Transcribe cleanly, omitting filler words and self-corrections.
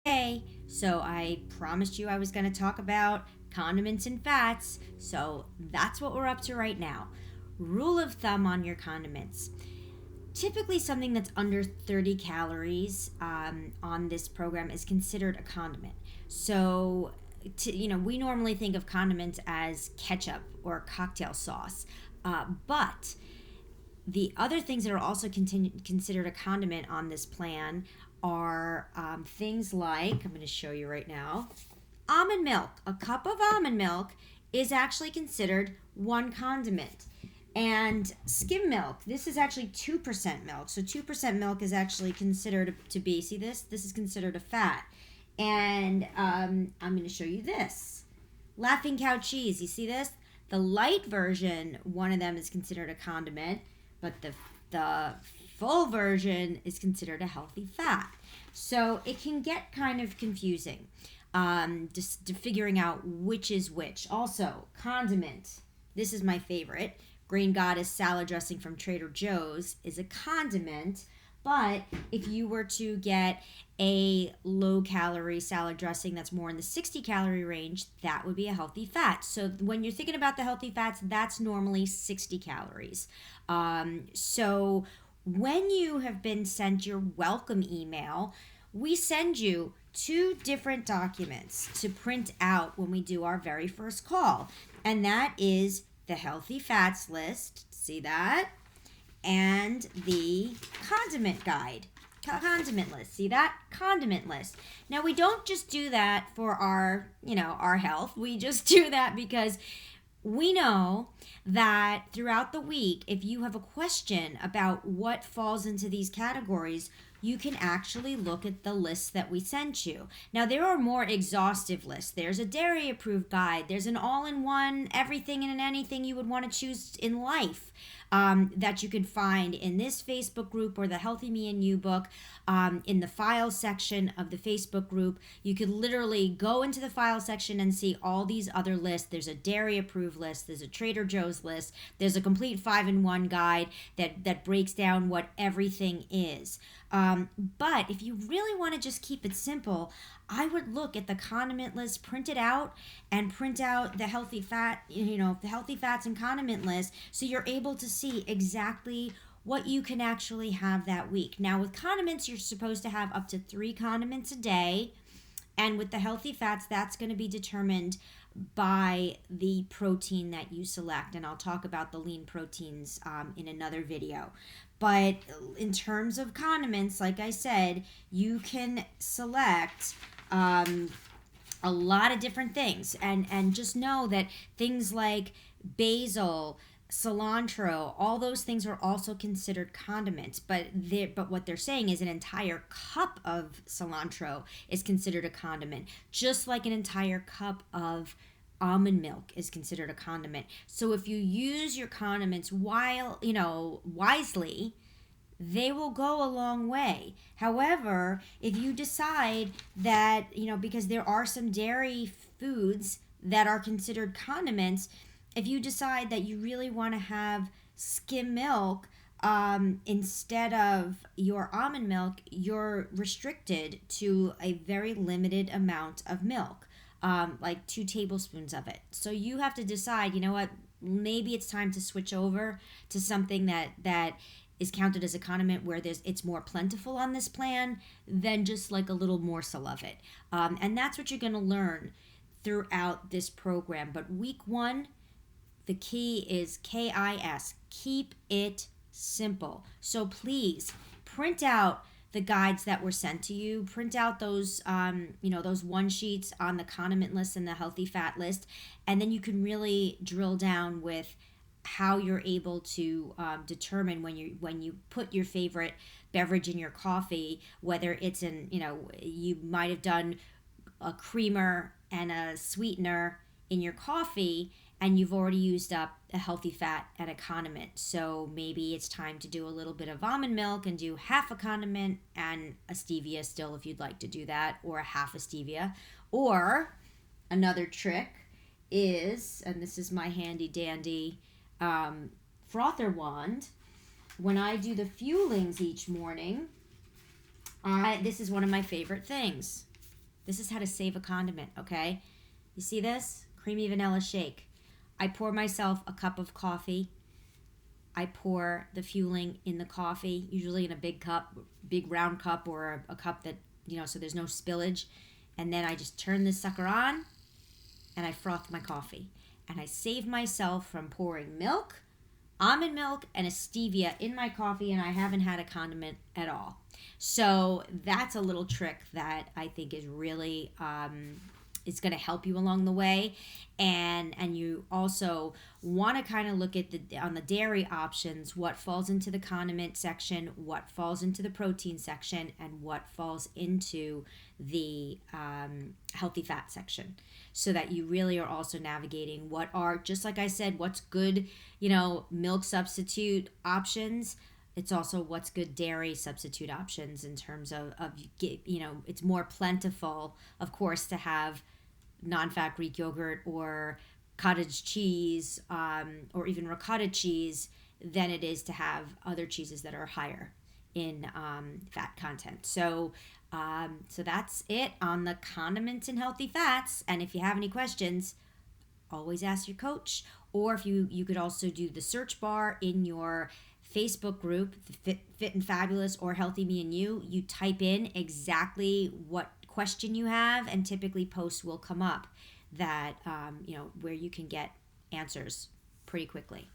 Hey, so I promised you I was going to talk about condiments and fats, so that's what we're up to right now. Rule of thumb on your condiments. Typically, something that's under 30 calories on this program is considered a condiment. So, we normally think of condiments as ketchup or cocktail sauce, but the other things that are also considered a condiment on this plan are things like, I'm going to show you right now, almond milk. A cup of almond milk is actually considered one condiment. And skim milk, this is actually 2% milk. So 2% milk is actually considered to be, see this? This is considered a fat. And I'm going to show you this. Laughing cow cheese, you see this? The light version, one of them is considered a condiment, but the full version is considered a healthy fat. So it can get kind of confusing, just figuring out which is which. Also, condiment. This is my favorite. Green Goddess salad dressing from Trader Joe's is a condiment, but if you were to get a low calorie salad dressing that's more in the 60 calorie range, that would be a healthy fat. So when you're thinking about the healthy fats, that's normally 60 calories. So when you have been sent your welcome email, we send you two different documents to print out when we do our very first call. And that is the healthy fats list. See that? And the condiment guide. Condiment list. See that? Condiment list. Now we don't just do that for our health. We just do that because we know that throughout the week, if you have a question about what falls into these categories, you can actually look at the lists that we sent you. Now, there are more exhaustive lists. There's a dairy approved guide. There's an all-in-one everything and anything you would want to choose in life that you can find in this Facebook group or the Healthy Me and You book. In the file section of the Facebook group, you could literally go into the file section and see all these other lists. There's a dairy approved list. There's a Trader Joe's list. There's a complete 5-in-1 guide that breaks down what everything is. But if you really want to just keep it simple, I would look at the condiment list, print it out, and print out the healthy fat, the healthy fats and condiment list, so you're able to see exactly what you can actually have that week. Now, with condiments, you're supposed to have up to 3 condiments a day. And with the healthy fats, that's going to be determined by the protein that you select. And I'll talk about the lean proteins in another video. But in terms of condiments, like I said, you can select a lot of different things. And just know that things like basil, cilantro, all those things are also considered condiments, but what they're saying is an entire cup of cilantro is considered a condiment, just like an entire cup of almond milk is considered a condiment. So if you use your condiments wisely, they will go a long way. However, if you decide that, because there are some dairy foods that are considered condiments, if you decide that you really want to have skim milk instead of your almond milk, you're restricted to a very limited amount of milk, like 2 tablespoons of it. So you have to decide, you know what, maybe it's time to switch over to something that is counted as a condiment where it's more plentiful on this plan than just like a little morsel of it. And that's what you're going to learn throughout this program. But week 1, the key is KIS. Keep it simple. So please print out the guides that were sent to you. Print out those, those one sheets on the condiment list and the healthy fat list, and then you can really drill down with how you're able to determine when you put your favorite beverage in your coffee, whether it's you might have done a creamer and a sweetener in your coffee, and you've already used up a healthy fat and a condiment. So maybe it's time to do a little bit of almond milk and do half a condiment and a stevia still if you'd like to do that, or a half a stevia. Or another trick is, and this is my handy dandy frother wand, when I do the fuelings each morning, this is one of my favorite things. This is how to save a condiment, okay? You see this? Creamy vanilla shake. I pour myself a cup of coffee. I pour the fueling in the coffee, usually in a big cup, big round cup, or a cup that, so there's no spillage. And then I just turn this sucker on and I froth my coffee. And I save myself from pouring milk, almond milk, and a stevia in my coffee, and I haven't had a condiment at all. So that's a little trick that I think is really is going to help you along the way. And you also want to kind of look at on the dairy options, what falls into the condiment section, what falls into the protein section, and what falls into the healthy fat section, so that you really are also navigating what are, just like I said, what's good, milk substitute options. It's also what's good dairy substitute options in terms of it's more plentiful, of course, to have non-fat Greek yogurt or cottage cheese or even ricotta cheese than it is to have other cheeses that are higher in fat content. So that's it on the condiments and healthy fats. And if you have any questions, always ask your coach. Or if you could also do the search bar in your Facebook group, Fit and Fabulous or Healthy Me and You type in exactly what question you have, and typically posts will come up that where you can get answers pretty quickly.